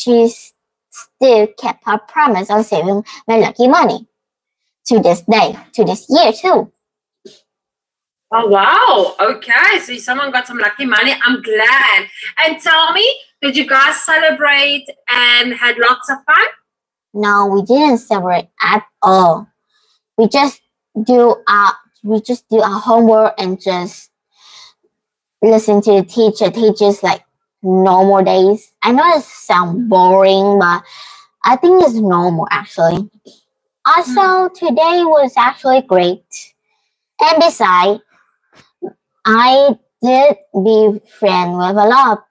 she still kept her promise on saving my lucky money to this day, to this year too. Oh, wow. Okay. So someone got some lucky money. I'm glad. And tell me, did you guys celebrate and had lots of fun? No, we didn't celebrate at all. We just do our homework and just listen to the teacher teaches like normal days. I know it sounds boring, but I think it's normal actually. Also, today was actually great. And besides, I did be friend with a lot.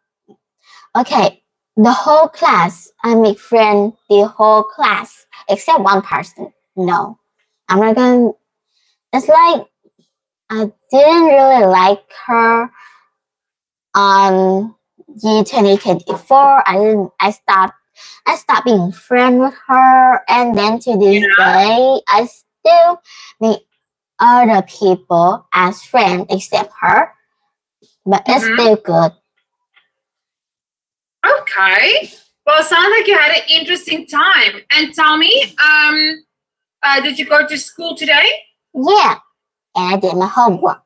Okay, the whole class. I make friend the whole class except one person. No, I'm not gonna. It's like I didn't really like her on year 2024. I stopped being friend with her, and then to this day, I still meet other people as friends except her. But it's still good. Okay. Well, it sounds like you had an interesting time. And tell me, did you go to school today? Yeah, and I did my homework.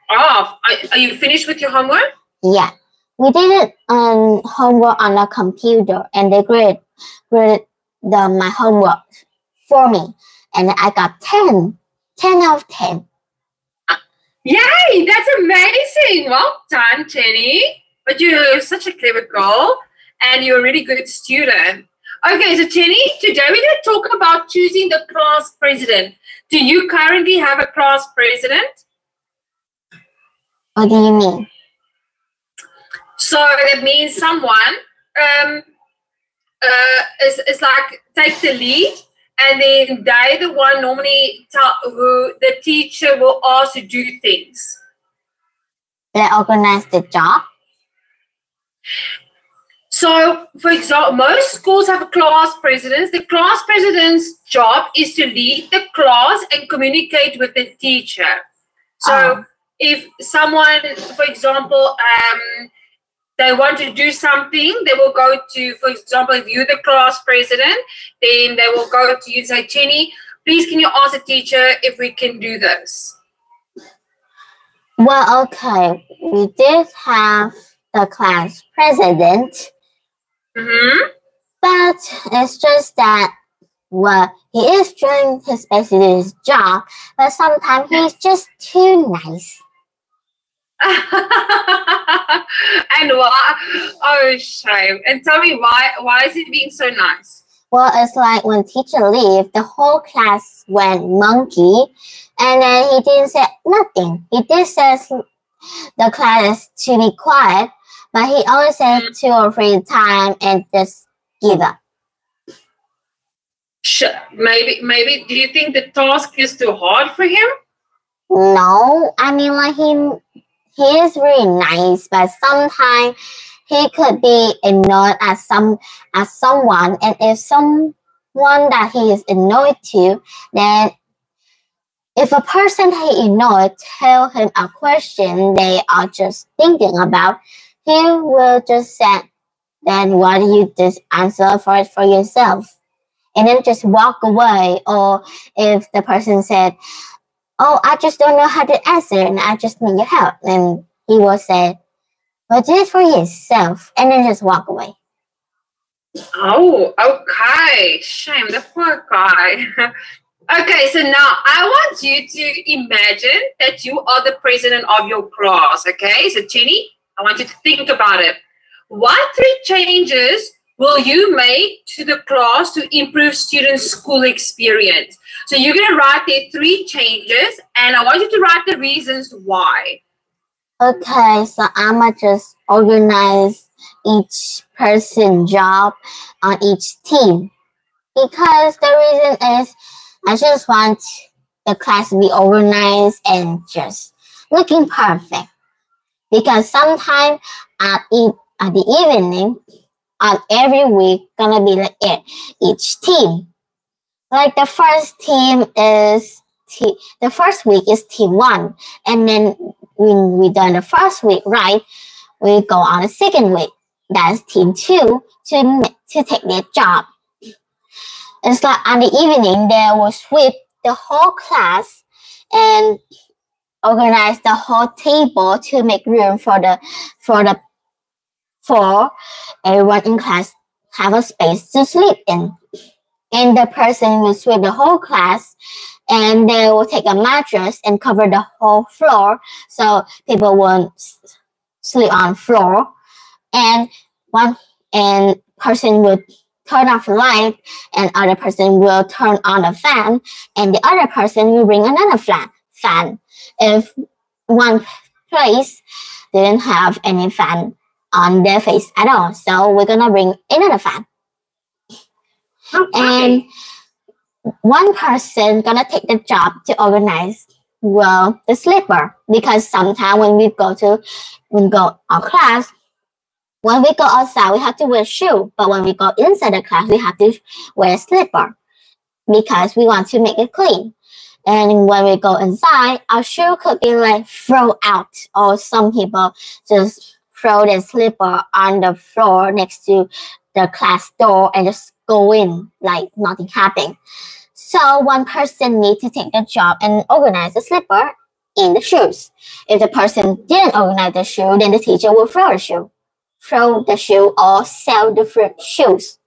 Oh, are you finished with your homework? Yeah, we did it on homework on a computer, and they graded my homework for me, and I got 10 out of 10. Yay, that's amazing. Well done, Jenny. But you're such a clever girl, and you're a really good student. Okay, so Jenny, today we're going to talk about choosing the class president. Do you currently have a class president? What do you mean? So that means someone is like take the lead, and then they the one normally tell who the teacher will ask to do things. They organize the job. So, for example, most schools have class presidents. The class president's job is to lead the class and communicate with the teacher. So, if someone, for example, they want to do something, they will go to, for example, if you're the class president, then they will go to you and say, Jenny, please can you ask the teacher if we can do this? Well, okay, we did have the class president, but it's just that, well, he is doing his best to do his job, but sometimes he's just too nice. And why? Oh, shame. And tell me why is he being so nice? Well, it's like when teacher leave, the whole class went monkey, and then he didn't say nothing. He just says the class to be quiet, but he always says 2 or 3 times and just give up. Maybe. Do you think the task is too hard for him? No, I mean like he is really nice, but sometimes he could be annoyed at someone, and if someone that he is annoyed to, then if a person he annoyed tell him a question they are just thinking about, he will just say, then why do you just answer for it for yourself? And then just walk away. Or if the person said, oh, I just don't know how to answer and I just need your help, and he will say, well, do it for yourself, and then just walk away. Oh, okay. Shame, the poor guy. Okay, so now I want you to imagine that you are the president of your class, okay? So, Jenny, I want you to think about it. What 3 changes will you make to the class to improve students' school experience? So you're going to write the 3 changes, and I want you to write the reasons why. Okay, so I'ma just organize each person's job on each team. Because the reason is I just want the class to be organized and just looking perfect. Because sometimes at the evening, on every week, gonna be like each team. Like the first week is team 1, and then when we done the first week, right, we go on the second week. that's team 2 to take their job. It's like on the evening they will sweep the whole class and organize the whole table to make room for everyone in class have a space to sleep in. And the person will sweep the whole class, and they will take a mattress and cover the whole floor so people won't sleep on floor. And one person will turn off the light, and other person will turn on the fan, and the other person will bring another fan. If one place didn't have any fan on their face at all, so we're gonna bring another fan. Okay. And one person gonna take the job to organize the sleeper, because sometimes when we go our class, when we go outside we have to wear shoe, but when we go inside the class we have to wear slipper because we want to make it clean. And when we go inside, our shoe could be like thrown out, or some people just throw their slipper on the floor next to the class door and just go in like nothing happened. So one person needs to take the job and organize the slipper in the shoes. If the person didn't organize the shoe, then the teacher will throw the shoe or sell the shoes.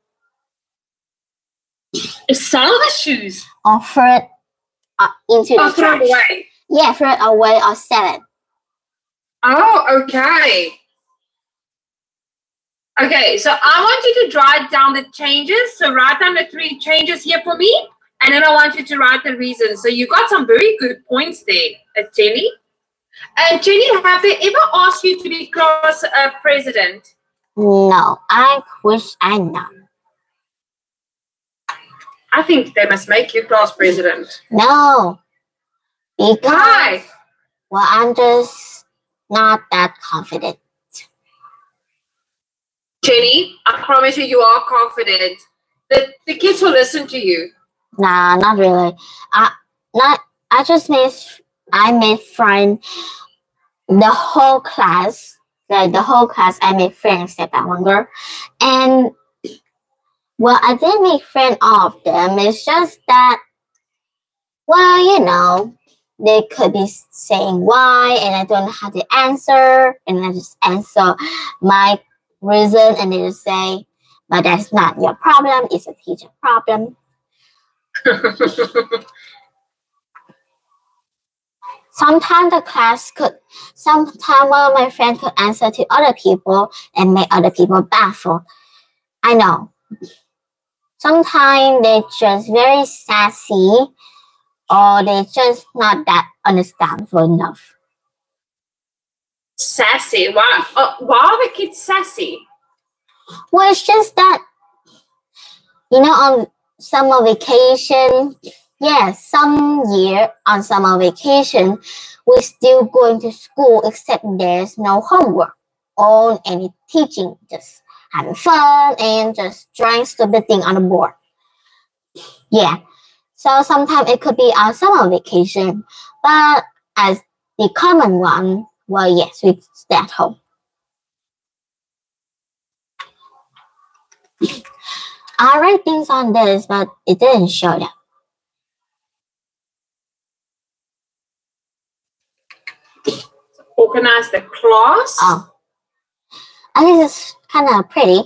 Sell the shoes? Or throw it into the throw trash. it away? Yeah, throw it away or sell it. Oh, okay. Okay, so I want you to write down the changes. So write down the 3 changes here for me. And then I want you to write the reasons. So you got some very good points there, Jenny. And Jenny, have they ever asked you to be class president? No, I wish I know. I think they must make you class president. No. Because, why? Well, I'm just not that confident. Jenny, I promise you, you are confident. The kids will listen to you. Nah, not really. I made friends. The whole class, I made friends except that one girl. And well, I didn't make friends all of them. It's just that, well, they could be saying why, and I don't know how to answer, and I just answer my reason, and they just say, but that's not your problem, it's a teacher problem. Sometimes one of my friends could answer to other people and make other people baffled. I know. Sometimes they're just very sassy, or they're just not that understandable enough. Sassy? Why are the kids sassy? Well, it's just that, on summer vacation, some year on summer vacation, we're still going to school except there's no homework or any teaching, just having fun and just drawing stupid thing on the board. Yeah, so sometimes it could be our summer vacation, but as the common one, well, yes, we stay at home. I write things on this, but it didn't show that. Organize the class. Oh, and this is kind of pretty.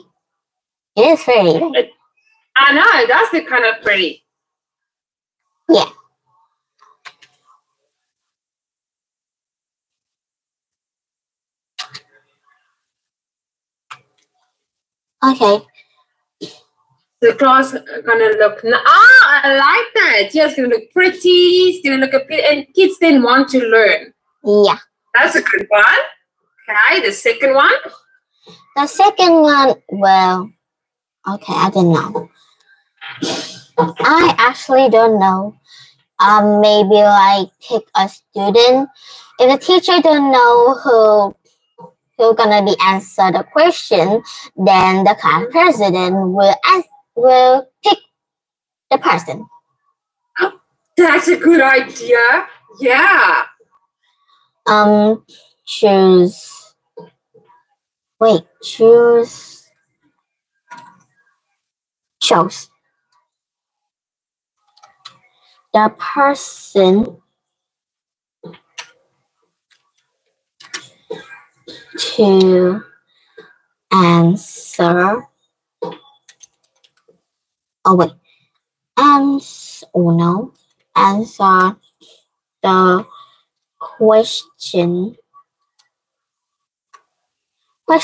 It is pretty. I know, that's the kind of pretty. Yeah. Okay. The class gonna look. I like that. Yeah, it's gonna look pretty. It's gonna look a bit, and kids then want to learn. Yeah. That's a good one. Okay, the second one. The second one, well, okay, I don't know. I actually don't know. Maybe like pick a student. If the teacher don't know who gonna be answer the question, then the class president will pick the person. That's a good idea. Yeah. Choose Wait, chose the person to answer. Oh wait, answer the question for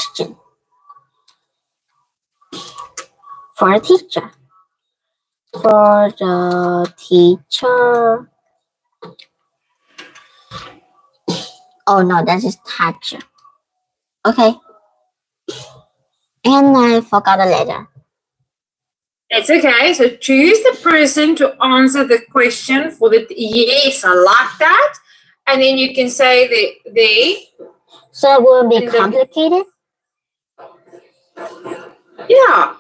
the teacher. For the teacher. Oh no, that is teacher. Okay. And I forgot the letter. It's okay. So choose the person to answer the question for the yes, I like that. And then you can say the So it will be complicated? Yeah.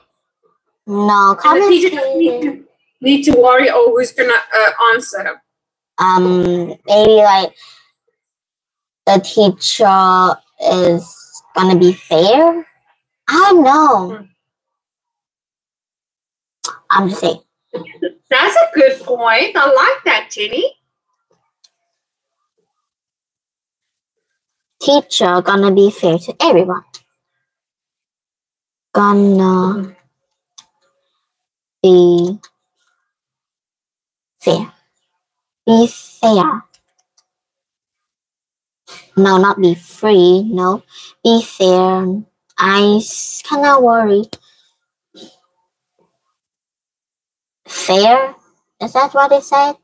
No, And the teacher doesn't need to worry, oh, who's gonna answer. Maybe like the teacher is gonna be fair. I don't know. I'm just saying. That's a good point. I like that, Jenny. Teacher gonna be fair to everyone. Gonna be fair. Be fair. No, not be free. No, be fair. I kinda worry. Fair? Is that what it said?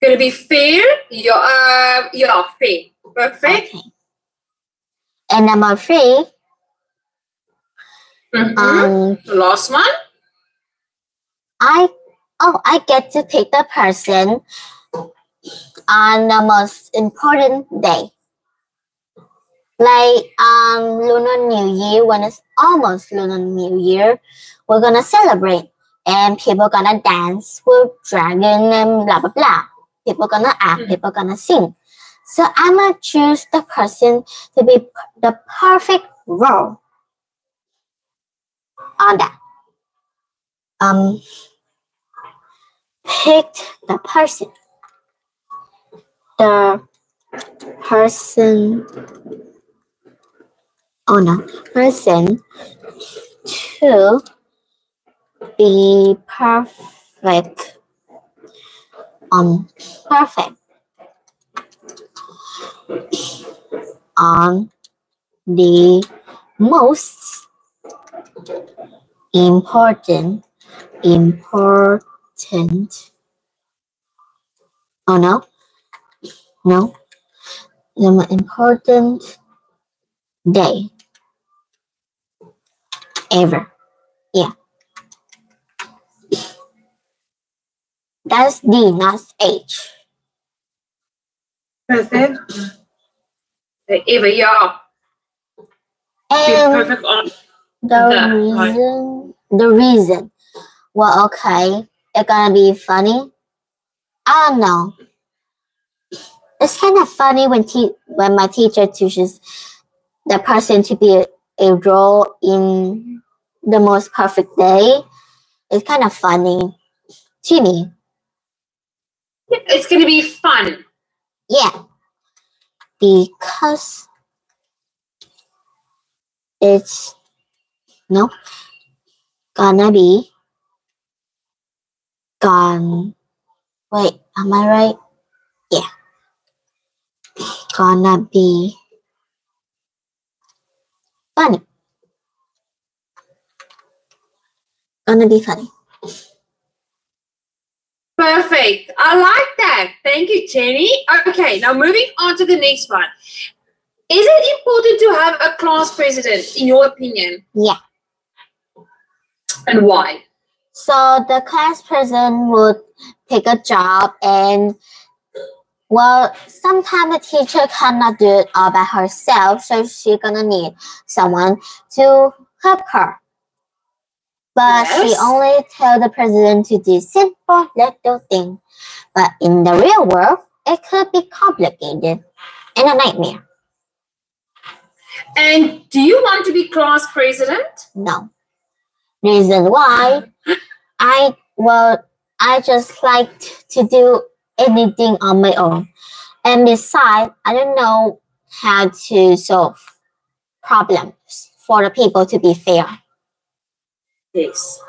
Gonna be fair. You're fair. Perfect. Okay. And number 3. The last one. I get to pick the person on the most important day. Like Lunar New Year, when it's almost Lunar New Year, we're gonna celebrate and people gonna dance with dragon and blah blah blah. People gonna act, people gonna sing. So I'm gonna choose the person to be the perfect role on that. Picked the person. The person. Oh no, person to be perfect. Perfect on the most important. Oh no, the most important day ever. Yeah. That's D, not H. Perfect. Ever, yeah. And perfect on the reason. Well, okay, it's gonna be funny. I don't know. It's kind of funny when my teacher teaches the person to be a role in the most perfect day. It's kind of funny to me. It's gonna be fun. Yeah, because it's gonna be gone. Wait, am I right? Yeah, gonna be funny. Gonna be funny. Perfect. I like that. Thank you, Jenny. Okay, now moving on to the next one. Is it important to have a class president, in your opinion? Yeah. And why? So the class president would take a job and, well, sometimes the teacher cannot do it all by herself, so she's gonna need someone to help her. But she only tell the president to do simple little things. But in the real world, it could be complicated and a nightmare. And do you want to be class president? No. Reason why? I just like to do anything on my own. And besides, I don't know how to solve problems for the people to be fair. Yes.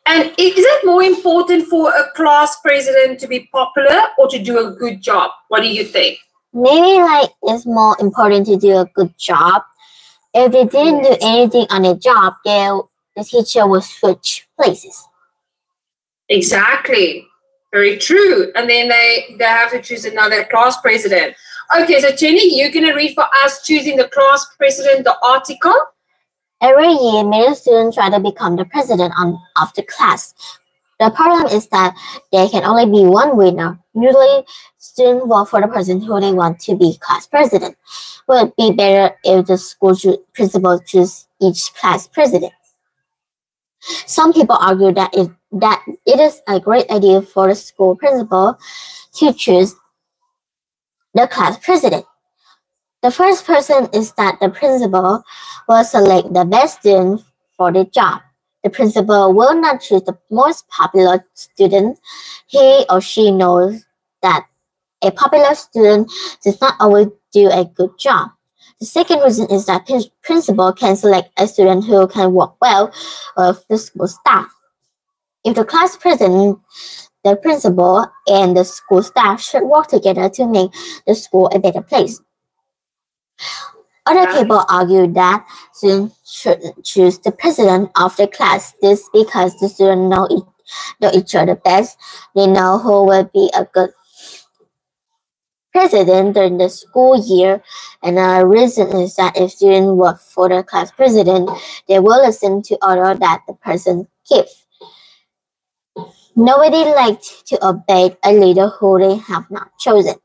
And is it more important for a class president to be popular or to do a good job? What do you think? Maybe like it's more important to do a good job. If they didn't do anything on the job, the teacher will switch places. Exactly. Very true. And then they have to choose another class president. Okay, so Jenny, you're going to read for us choosing the class president, the article. Every year, many students try to become the president of the class. The problem is that there can only be one winner. Usually, students vote for the person who they want to be class president. Would it be better if the school principal choose each class president? Some people argue that it is a great idea for the school principal to choose the class president. The first person is that the principal will select the best student for the job. The principal will not choose the most popular student. He or she knows that a popular student does not always do a good job. The second reason is that the principal can select a student who can work well with the school staff. If the class president, the principal, and the school staff should work together to make the school a better place. Other people argue that students shouldn't choose the president of the class. This because the students know each other best. They know who will be a good president during the school year. Another reason is that if students work for the class president, they will listen to orders that the person gives. Nobody likes to obey a leader who they have not chosen.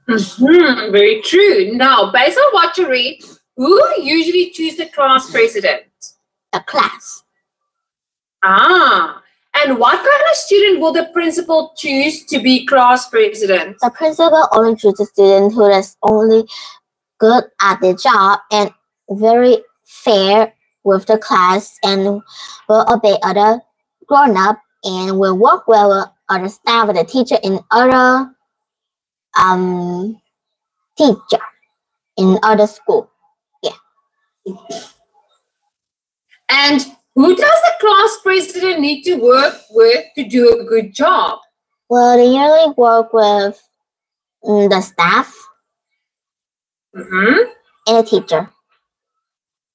Very true. Now, based on what you read, who usually choose the class president? The class. And what kind of student will the principal choose to be class president? The principal only chooses a student who is only good at the job and very fair with the class and will obey other grown-up and will work well with other staff, with the teacher and other teacher in other school. Yeah. And who does the class president need to work with to do a good job? Well, they usually work with the staff and a teacher.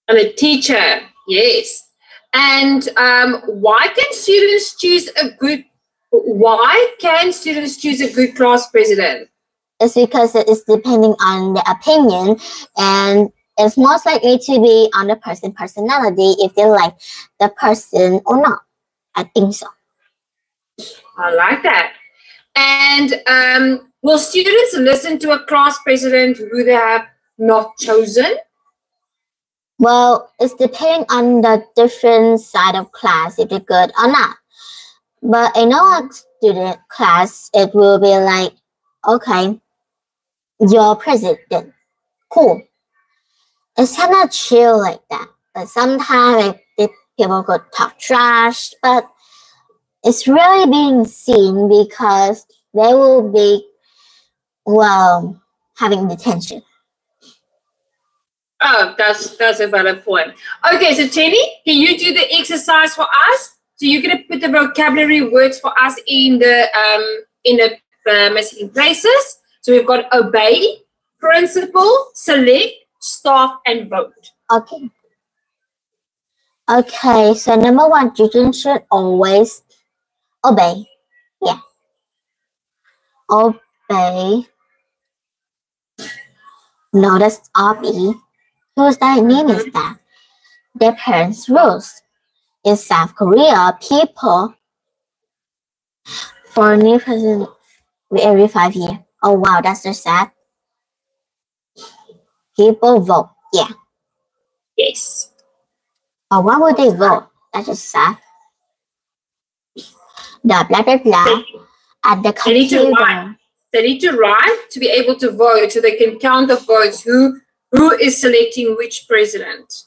And a teacher, yes. And why can students choose a good class president? It's because it is depending on the opinion, and it's most likely to be on the person's personality if they like the person or not. I think so. I like that. And will students listen to a class president who they have not chosen? Well, it's depending on the different side of class, if they're good or not. But in our student class, it will be like, okay, your president, cool. It's kind of chill like that. But sometimes people could talk trash, but it's really being seen because they will be, well, having detention. Oh, that's a valid point. Okay, so Jenny, can you do the exercise for us? So you're gonna put the vocabulary words for us in the missing places. So we've got obey, principal, select, staff, and vote. Okay. Okay, so number one, students should always obey. Yeah. Obey. Notice RB. Whose name is that? Their parents' rules. In South Korea, people for a new president every 5 years. Oh wow, that's so sad. People vote. Yeah. Yes. But why would they vote? That's just sad. The blah blah blah at the computer. They need to write to be able to vote, so they can count the votes who Who is selecting which president?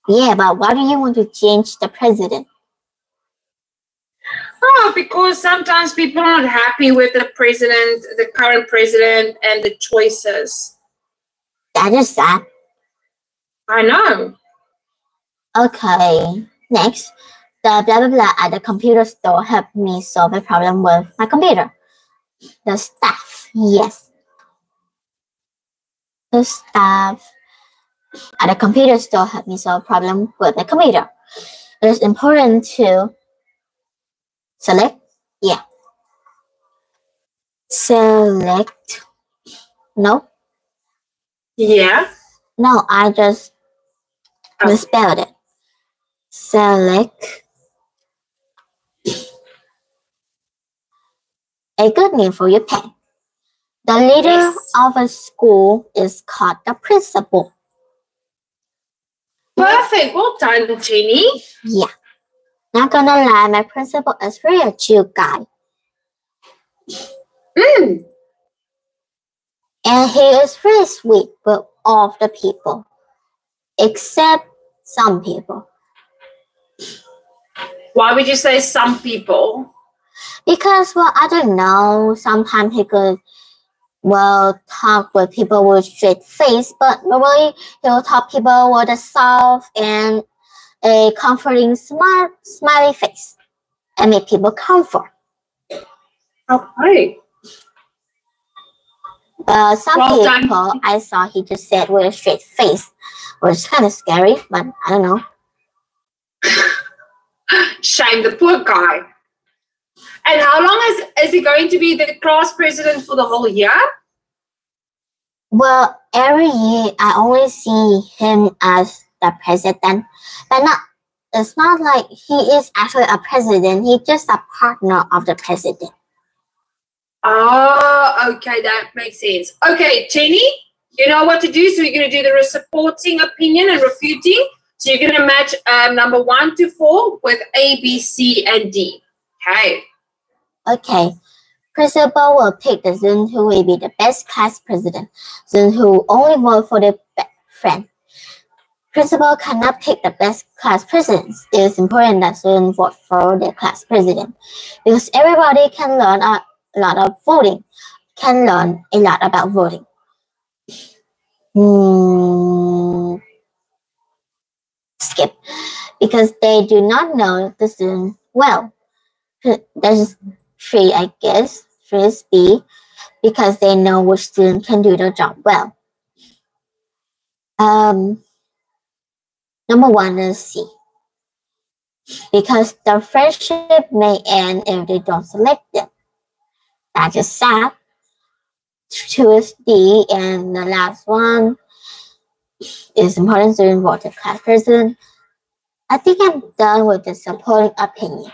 Yeah, but why do you want to change the president? Oh, because sometimes people are not happy with the president, the current president, and the choices. That is sad. I know. Okay, next. The blah blah blah at the computer store helped me solve a problem with my computer. The staff, yes. The staff at the computer store helped me solve a problem with the computer. It is important to select, yeah. Select, no. Yeah. No, I just misspelled it. Select. A good name for your pen. The leader of a school is called the principal. Perfect. Well done, Jenny. Yeah. Not gonna lie, my principal is really a chill guy. And he is really sweet with all of the people. Except some people. Why would you say some people? Because, well, I don't know. Sometimes he could, talk with people with straight face, but normally he'll talk people with a soft and a comforting smiley face and make people comfort. Okay. Some people I saw he just said with a straight face, which is kind of scary, but I don't know. Shame the poor guy. And how long is he going to be the class president for the whole year? Well, every year I only see him as the president, but it's not like he is actually a president. He's just a partner of the president. Oh, okay, that makes sense. Okay, Jenny, you know what to do. So you're going to do the supporting opinion and refuting. So you're going to match number 1 to 4 with A, B, C, and D. Okay. Okay. Principal will pick the student who will be the best class president. Student who only vote for the friend. Principal cannot pick the best class presidents. It is important that students vote for the class president because everybody can learn a lot of voting. Can learn a lot about voting. Skip, because they do not know the student well. There's 3, I guess. 3 is B, because they know which student can do the job well. Number 1 is C, because the friendship may end if they don't select them. That is sad. 2 is D, and the last one is important student vote the class president. I think I'm done with the supporting opinion.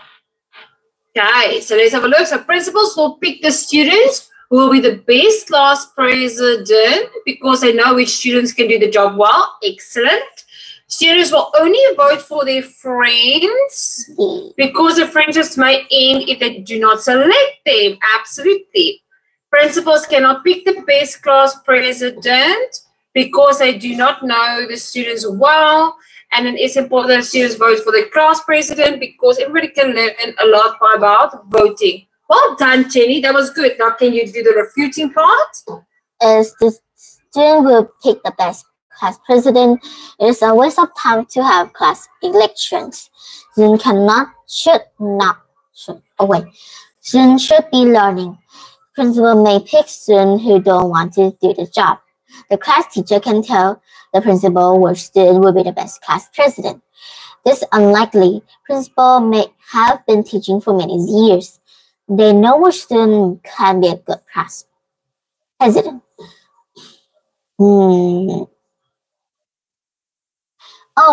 Okay, so let's have a look. So principals will pick the students who will be the best class president because they know which students can do the job well. Excellent. Students will only vote for their friends because the friendships may end if they do not select them. Absolutely. Principals cannot pick the best class president because they do not know the students well. And then it's important that students vote for the class president because everybody can learn a lot about voting. Well done, Jenny. That was good. Now, can you do the refuting part? As the student will pick the best class president, it is a waste of time to have class elections. Students Students should be learning. Principal may pick students who don't want to do the job. The class teacher can tell the principal which student will be the best class president. This is unlikely. Principal may have been teaching for many years. They know which student can be a good class president.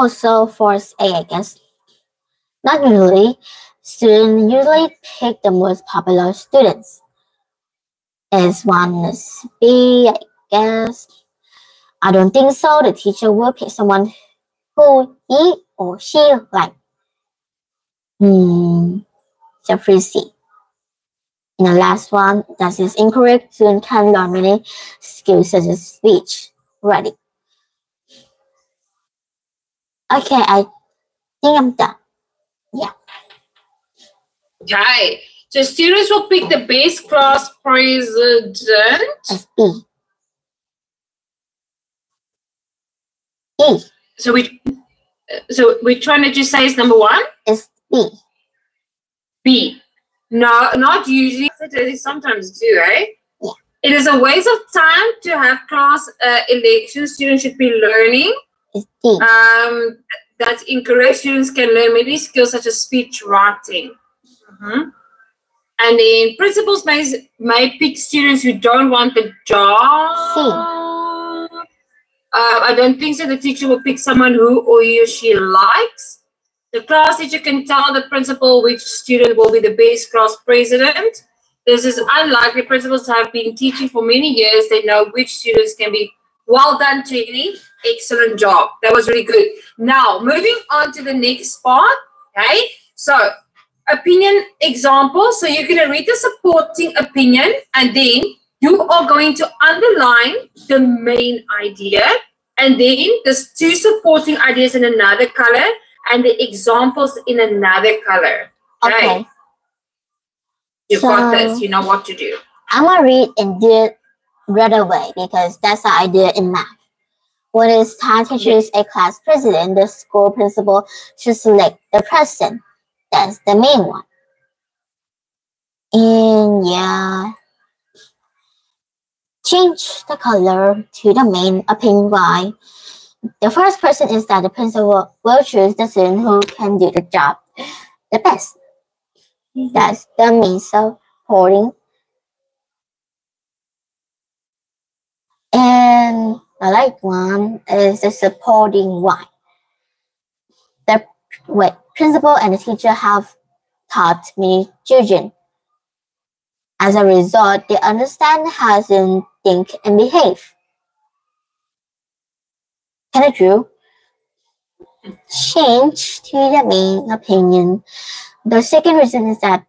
So force A, I guess. Not usually. Students usually pick the most popular students. As one is B, I guess. I don't think so. The teacher will pick someone who he or she like. Jeffrey C. And the last one, that is incorrect. Students can learn many skills such as speech, ready. Okay, I think I'm done. Yeah. Okay. So students will pick the best class president. It's B. E. So we're trying to just say it's number one? It's B. B. No, not usually. Sometimes do, eh? Yeah. It is a waste of time to have class elections. Students should be learning. It's D. That's incorrect. Students can learn many skills such as speech writing. And then principals may pick students who don't want the job. C. I don't think so. The teacher will pick someone who or he or she likes. The class teacher can tell the principal which student will be the best class president. This is unlikely. Principals have been teaching for many years. They know which students can be. Well done, Jenny. Excellent job. That was really good. Now, moving on to the next part. Okay. So, opinion example. So, you're going to read the supporting opinion and then you are going to underline the main idea and then there's two supporting ideas in another color and the examples in another color. Okay. You've got this. You know what to do. I'm going to read and do it right away because that's how I do it in math. When it's time to choose a class president, the school principal should select the president. That's the main one. And yeah. Change the color to the main opinion by the first person is that the principal will choose the student who can do the job the best. That's the main supporting. And the light one is the supporting one. The principal and the teacher have taught many children. As a result, they understand how to think and behave. Kind of true. Change to the main opinion. The second reason is that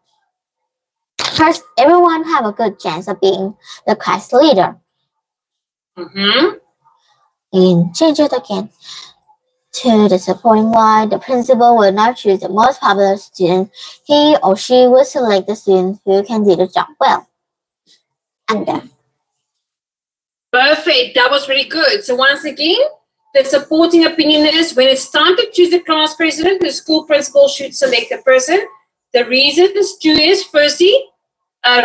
first, everyone have a good chance of being the class leader. And change it again to the supporting one. The principal will not choose the most popular student. He or she will select the student who can do the job well. And done. Perfect. That was really good. So once again, the supporting opinion is when it's time to choose the class president, the school principal should select the person. The reason is two is firstly,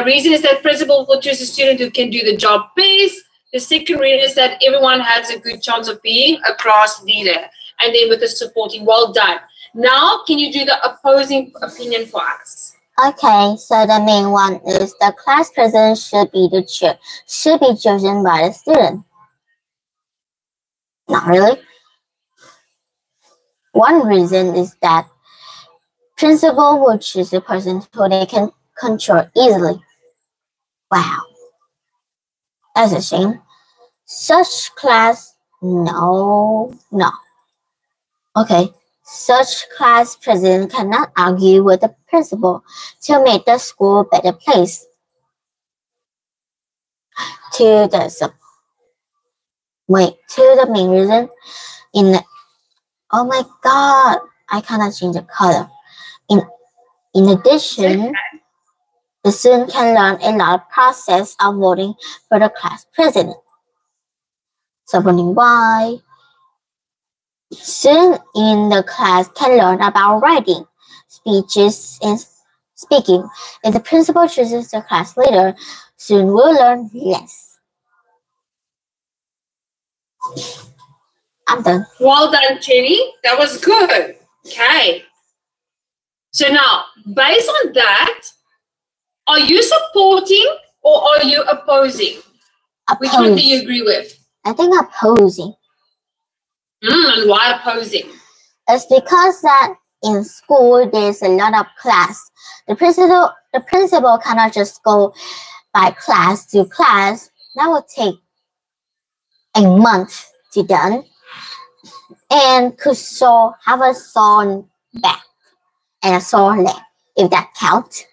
reason is that principal will choose a student who can do the job best. The second reason is that everyone has a good chance of being a class leader. And then with the supporting, well done. Now, can you do the opposing opinion for us? Okay, so the main one is the class president should be chosen by the student. Not really. One reason is that principal will choose a person who they can control easily. Wow. That's a shame. Such class, no. Okay, such class president cannot argue with the principal to make the school a better place. To the main reason, oh my god, I cannot change the color. In addition, the student can learn a lot of process of voting for the class president. Supporting why, students in the class can learn about writing, speeches, and speaking. If the principal chooses the class leader, students will learn less. I'm done. Well done, Jenny. That was good. Okay. So now, based on that, are you supporting or are you opposing? Which one do you agree with? I think opposing. And why opposing? It's because that in school there's a lot of class. The principal cannot just go by class to class. That would take a month to done. And could have a sore back and a sore leg, if that counts.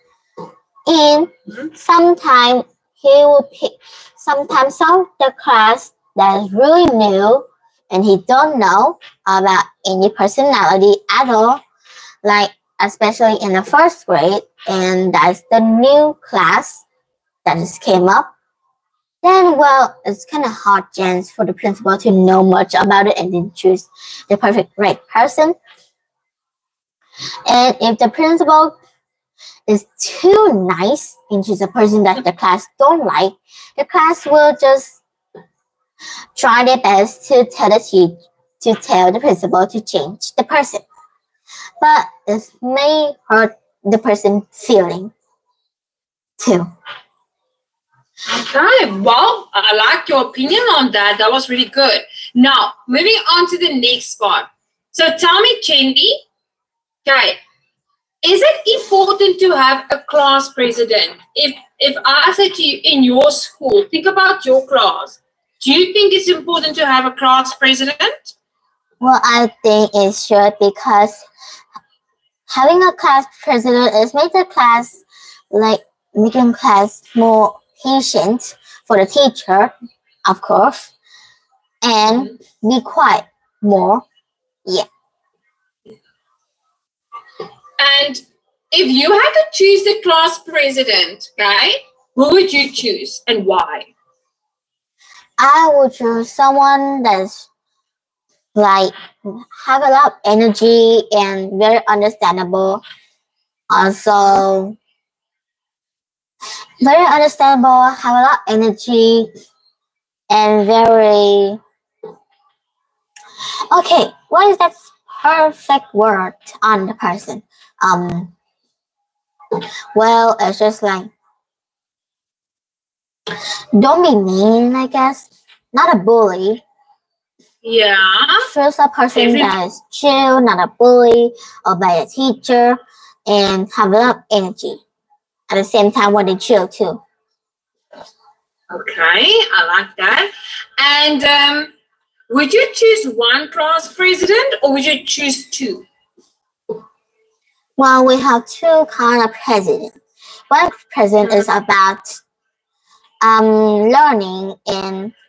And sometimes some of the class that is really new and he don't know about any personality at all, like especially in the first grade, and that's the new class that just came up, then well, it's kind of hard chance for the principal to know much about it and then choose the perfect right person. And if the principal is too nice and she's a person that the class don't like, the class will just try their best to tell the principal to change the person. But it may hurt the person feeling too. Okay, well, I like your opinion on that. That was really good. Now, moving on to the next part. So tell me, Chendi, okay, is it important to have a class president? If I say to you in your school, think about your class. Do you think it's important to have a class president? Well, I think it should, because having a class president is making class more patient for the teacher, of course, and be quiet more. Yeah. And if you had to choose the class president, okay, who would you choose and why? I would choose someone that's like have a lot of energy and very understandable. Also, very understandable, have a lot of energy, and very okay. What is that perfect word on the person? Well, it's just like don't be mean, I guess. Not a bully. Yeah. Choose a person that is chill, not a bully, or by a teacher, and have a lot of energy. At the same time when they chill too. Okay, I like that. And would you choose one class president or would you choose two? Well, we have two kind of president. One president is about learning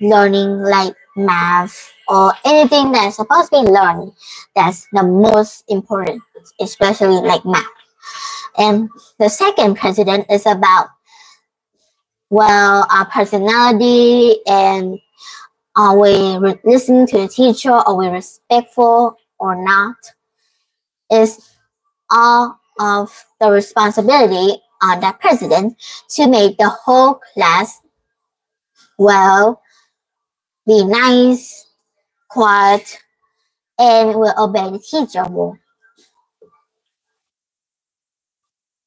like math or anything that's supposed to be learning. That's the most important, especially like math. And the second president is about our personality, and are we listening to the teacher, are we respectful or not, is all of the responsibility on that president to make the whole class be nice, quiet, and will obey the teacher more.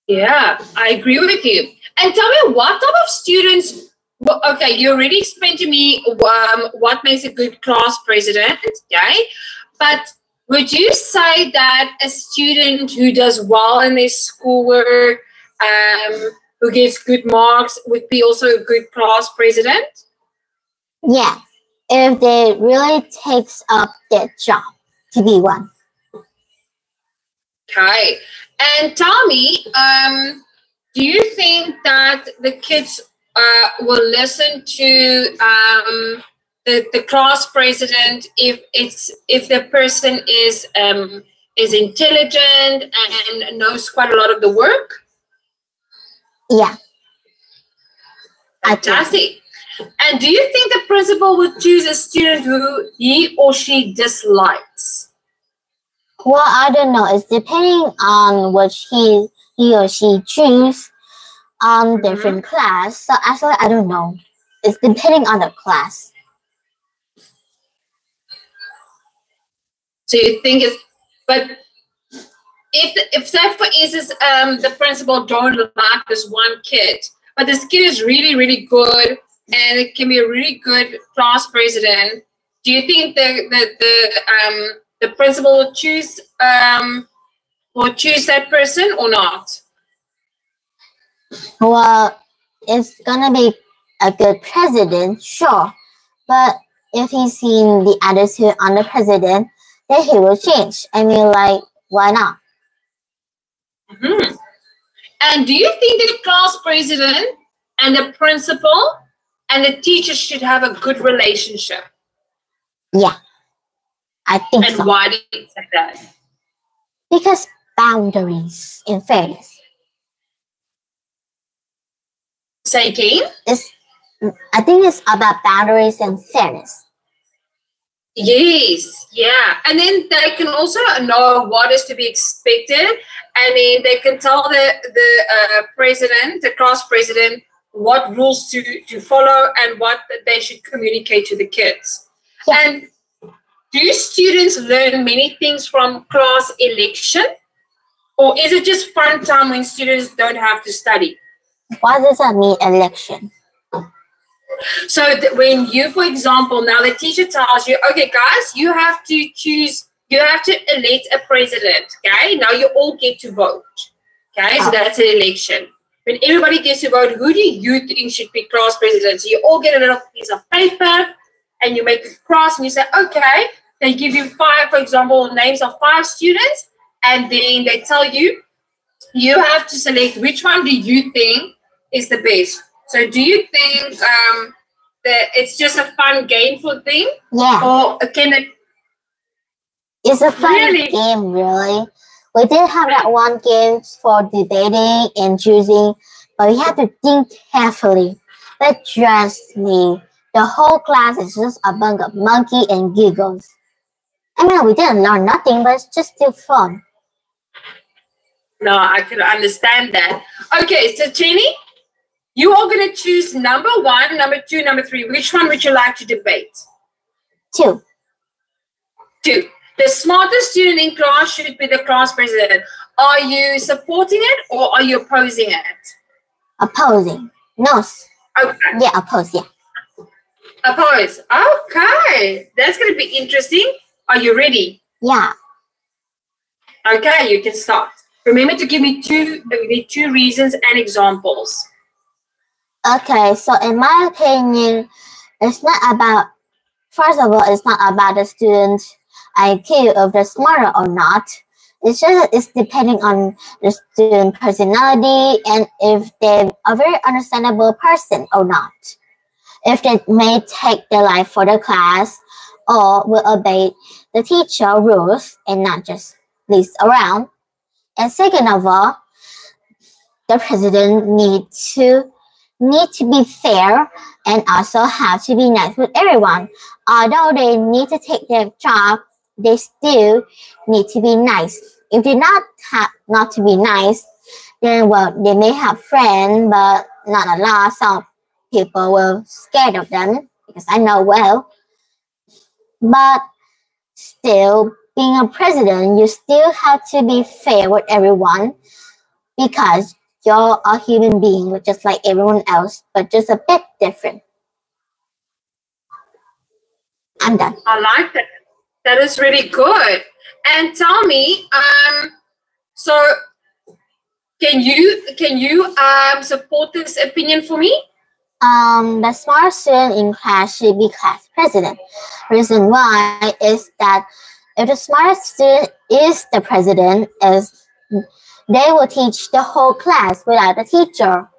Yeah, I agree with you. And tell me, what type of students? Well, okay, you already explained to me what makes a good class president, okay? But would you say that a student who does well in their schoolwork, who gets good marks, would be also a good class president? Yeah, if they really takes up their job to be one. Okay. And tell me, do you think that the kids will listen to the class president if the person is intelligent and knows quite a lot of the work? Yeah. Fantastic. And do you think the principal would choose a student who he or she dislikes? Well, I don't know. It's depending on which he or she choose on different class. So actually, I don't know. It's depending on the class. So you think it's, but if say for instance, the principal don't like this one kid, but this kid is really, really good and it can be a really good class president, do you think the principal will choose that person or not? Well, it's gonna be a good president, sure. But if he's seen the attitude on the president, then he will change. I mean, like, why not? Mm-hmm. And do you think the class president and the principal and the teacher should have a good relationship? Yeah, I think And so. why do you say that? Because boundaries and fairness. Say again? I think it's about boundaries and fairness. Yes, yeah. And then they can also know what is to be expected. And then they can tell the president, the class president, what rules to follow and what they should communicate to the kids. Yeah. And do students learn many things from class election? Or is it just fun time when students don't have to study? What does that mean, election? So when you, for example, now the teacher tells you, okay, guys, you have to choose, you have to elect a president, okay? Now you all get to vote, okay? So that's an election. When everybody gets to vote, who do you think should be class president? So you all get a little piece of paper and you make a cross and you say, okay, they give you 5, for example, names of 5 students, and then they tell you, you have to select which one do you think is the best. So do you think that it's just a fun, gameful thing? Yeah. Or can it... It's a fun Really? game, really. We did have that one game for debating and choosing, but we had to think carefully. But trust me, the whole class is just a bunch of monkey and giggles. I mean, we didn't learn nothing, but it's just still fun. No, I can understand that. Okay, so Jenny, you are going to choose number 1, number 2, number 3. Which one would you like to debate? 2. 2. The smartest student in class should be the class president. Are you supporting it or are you opposing it? Opposing. No. Okay. Yeah, oppose, yeah. Oppose. Okay. That's going to be interesting. Are you ready? Yeah. Okay, you can start. Remember to give me two reasons and examples. Okay, so in my opinion, it's not about, first of all, it's not about the student IQ, if they're smarter or not. It's depending on the student personality and if they're a very understandable person or not. If they may take their life for the class or will obey the teacher rules and not just leads around. And second of all, the president need to be fair and also have to be nice with everyone. Although they need to take their job, they still need to be nice. If they not to be nice, then well, they may have friends, but not a lot. Some people will scared of them because I know well. But still, being a president, you still have to be fair with everyone because you're a human being just like everyone else, but just a bit different. I'm done. I like that. That is really good. And tell me, so can you support this opinion for me? The smart student in class should be class president. Reason why is that if the smart student is the president, they will teach the whole class without the teacher.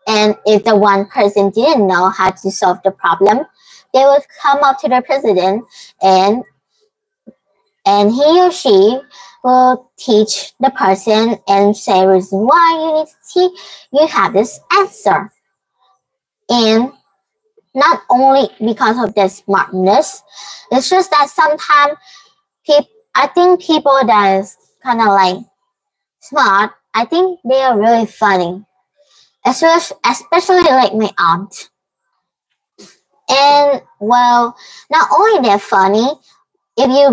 And if the one person didn't know how to solve the problem, they would come up to the president and he or she will teach the person and say reason why you need to teach, you have this answer. And not only because of their smartness, it's just that sometimes I think people that is kind of like smart, I think they are really funny. Especially like my aunt. And well, not only they're funny, if you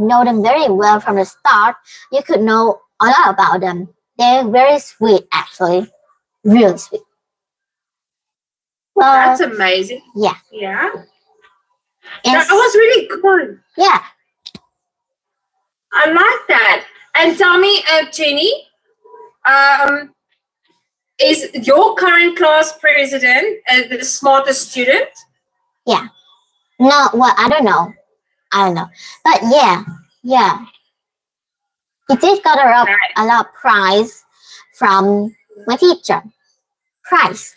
know them very well from the start, you could know a lot about them. They're very sweet, actually. Really sweet. That's amazing. Yeah. Yeah. That was really good. Yeah. I like that. And tell me, Jenny, is your current class president the smartest student? Yeah. No, well, I don't know. But yeah. He did got a lot of prize from my teacher. Prize.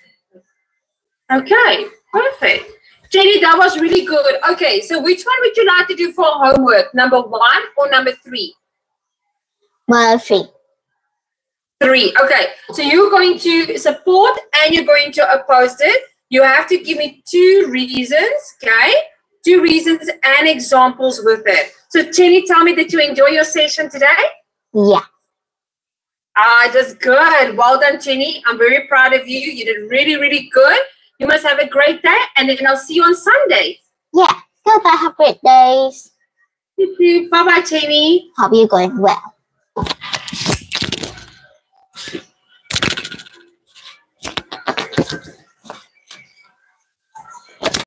Okay, perfect. Jenny, that was really good. Okay, so which one would you like to do for homework? Number 1 or number 3? Murphy. 3. Okay, so you're going to support and you're going to oppose it. You have to give me 2 reasons, okay? 2 reasons and examples with it. So Jenny, tell me that you enjoy your session today? Yeah. That's good. Well done, Jenny. I'm very proud of you. You did really, really good. You must have a great day, and then I'll see you on Sunday. Yeah. Goodbye. Have great days. You too. Bye-bye, Jenny. Hope you're going well.